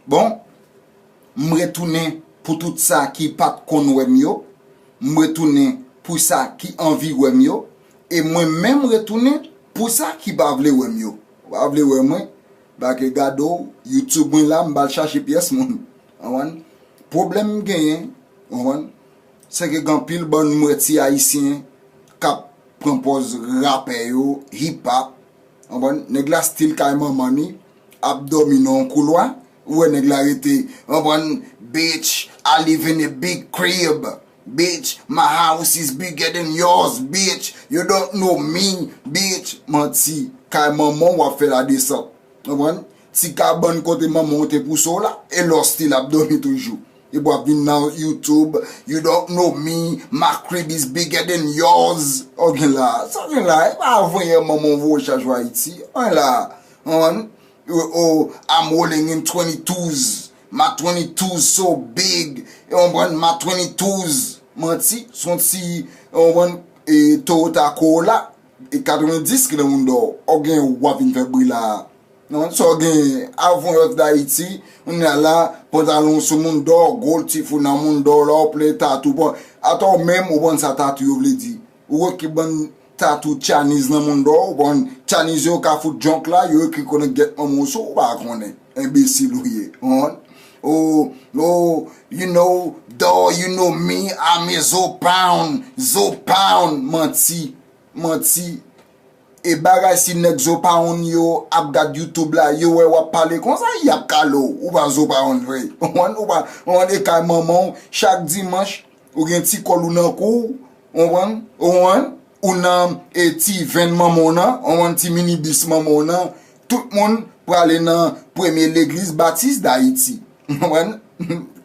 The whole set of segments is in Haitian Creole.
Bon, me retourner pour tout ça qui pas connaît yo, me retourner pour ça qui envie yo et moi même retourner pour ça qui pas vle yo. Pas vle moi, ba que gado YouTube là m'ba chercher pièce mon. Problème gagné, c'est que grand pile bon moitié haïtien cap propose rap yo, hip hop, nèg la style carrément mani, abdominant couloir. Ou nèg la rete, bitch, I live in a big crib. Bitch, my house is bigger than yours, bitch. You don't know me, bitch. Menti, quand maman va faire la descente. Si ka bon côté maman te pour ça là, et leur style abdomen toujours. Et boit vin now YouTube, you don't know me, my crib is bigger than yours. Ok là, ça vient là, pas voyer maman vous charge Haïti. Là, oh, I'm rolling in 22s. My 22s so big. My 22s. Menti, son si, Toyota Corolla. Et 90 ki le moun do. Ogen wavin febri la. Non, so gen, avant yon d'Haïti, on est là, pantalon sous moun do, gold tifou nan moun do, là, ple tatou. Bon, attends, même, ou bon sa tatou yon vle di. Ou ki bon tatou Chinese nan moun do, ou bon Chinese yo ka fout junk la, yo ki konen get un mousou, ou ba konen, imbécile ou ye. Oh, you know, though you know me, I'm a Zopound, menti. Et bagay si nek Zopound yo, ap gad YouTube la, yo wap pale kon sa yap kalo, ou ba Zopound vre. On e kay maman, chaque dimanche, ou gen ti kolou nan kou, ou nan ti ven maman nan, on ti minibus maman nan, tout moun prale nan premier l'église baptiste d'Haïti.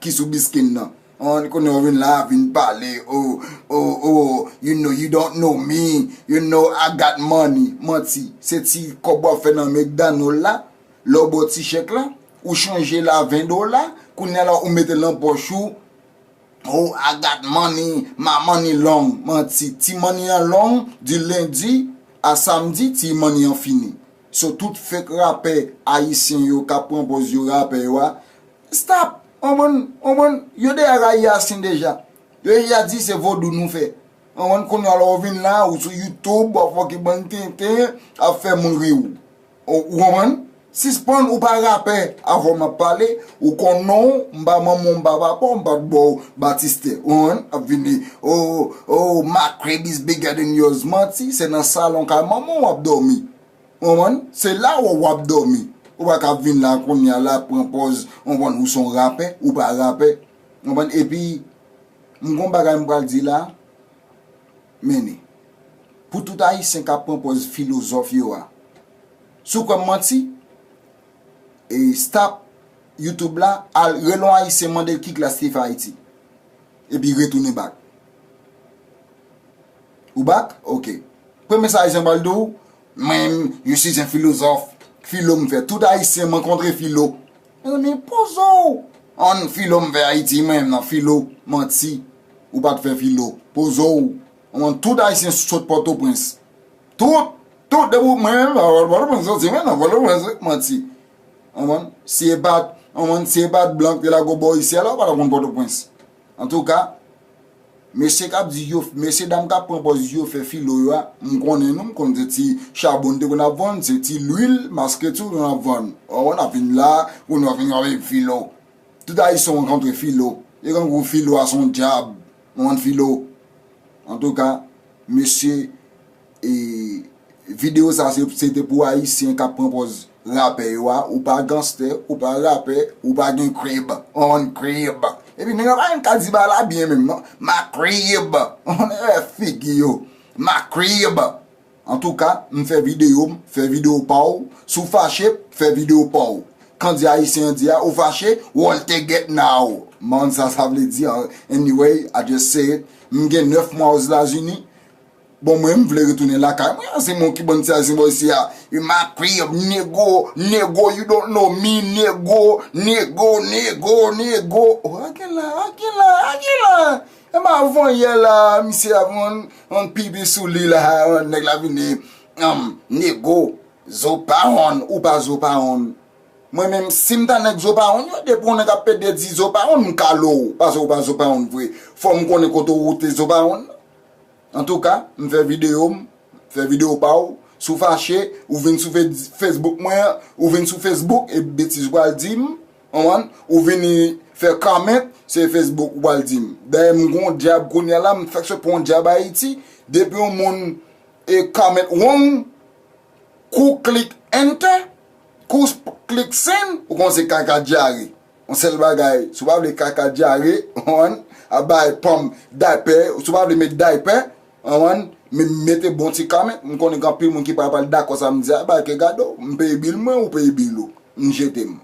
Qui sou biskin nan. On connaît vin là, vin parler, you know, you don't know me, you know, I got money. Menti, c'est ti kobo fait dans McDonald's là, l'obo ti chèque là, ou changer la $20, kounya là ou mette l'en pochou, oh, I got money, my money long. Menti, ti money en long, du lundi à samedi, ti money en fini. So tout fake rappeur haïtien yo ka propose yo rappeur yo, stop. Yo de Yasin déjà. Yo a dit c'est vaudou nous fait. On qu'on a vin là ou sur YouTube ou faut ki ban tintin a faire mon riou. Ou si spon ou pas rapper avant m'a parler ou qu'on non mba maman mba papa mba bo Baptiste. On a vini oh my crib is bigger than yours. Menti c'est dans salon ka maman ou dormi. C'est là où on dormi. Ou pas qu'à venir là, qu'on y a là, propose, on va nous son rappel, ou pas rappel. Et puis, m'gon bagay m'bral di là, meni. Pour tout haïtien qui propose philosophie, sous comme menti, et stop YouTube là, al relon haïtien mandel qui la Steve Haïti. Et puis retourner back. Ou back? Ok. Premier ça haïtien baldo, même, je suis un philosophe. Philo me fait tout haïtien rencontrer philo. Mais poso. On philo me fait Haïti même non philo menti ou pas de faire philo. Poso. On tout haïtien saute Port-au-Prince. Tout de vous même menti. On si pas blanc de la gobo ici là pas de Port-au-Prince. En tout cas, monsieur k'ap di yo, monsieur dame k'ap propose yo fait filo yo, m'konne nous m'konne ti charbon de qu'on a vendre, c'est ti l'huile masque tout on a vendre. On a vinn là, on a vinn avec filo. Tout ça ils sont rencontrés filo. Et quand vous filo à son job, on filo. En tout cas, monsieur et vidéo ça c'était pour haïtien k'ap propose rapper yo ou pas gangster ou pas rapper ou pas gen crib, on crib. Et puis, nous avons un dit là bien même, non? Ma crib. On est figure. Ma crib. En tout cas, on fait vidéo pau. Sous fâché, fait vidéo pau. Quand dit haïtien dit, ou fâché, what te get now. Man, ça veut dire, anyway, I just say it. J'ai 9 mois aux États-Unis. Bon, moi, je voulais retourner là, quand même. C'est mon qui bon, c'est moi ici, ma crib, nego, you don't know me, nego. Oh, akela. Et ma avant hier là, monsieur avant, on pipi sous l'île là, on nèg la vini, nego, Zopound ou pas Zopound. Moi-même, si m'ta nek zo pa on, yo de pou nek apè de 10 zo pa on, m'kalo, parce ou pa zo pa on vwe. Faut m'konne koto route zo pa on. En tout cas, m'fè vidéo pa ou, sou fâché, ou vin sou Facebook moi, ou vin sou Facebook et bêtise wal dim, ou vin fè comment, c'est Facebook wal dim. D'ailleurs, m'gon diable konya la, m'fè se pon diable Haïti, depuis on moun et comment wong, kou click enter, kou click send, ou kon se kaka diarrhée. On sel bagay, sou pa vle kaka diarrhée, a bay pom diaper, sou pa vle met diaper, me mette bon ti comment, m'konne kan pil moun ki pa pal dako sa m'di, bay ke gado, m'paye bil moi ou paye bil ou, m'jete m.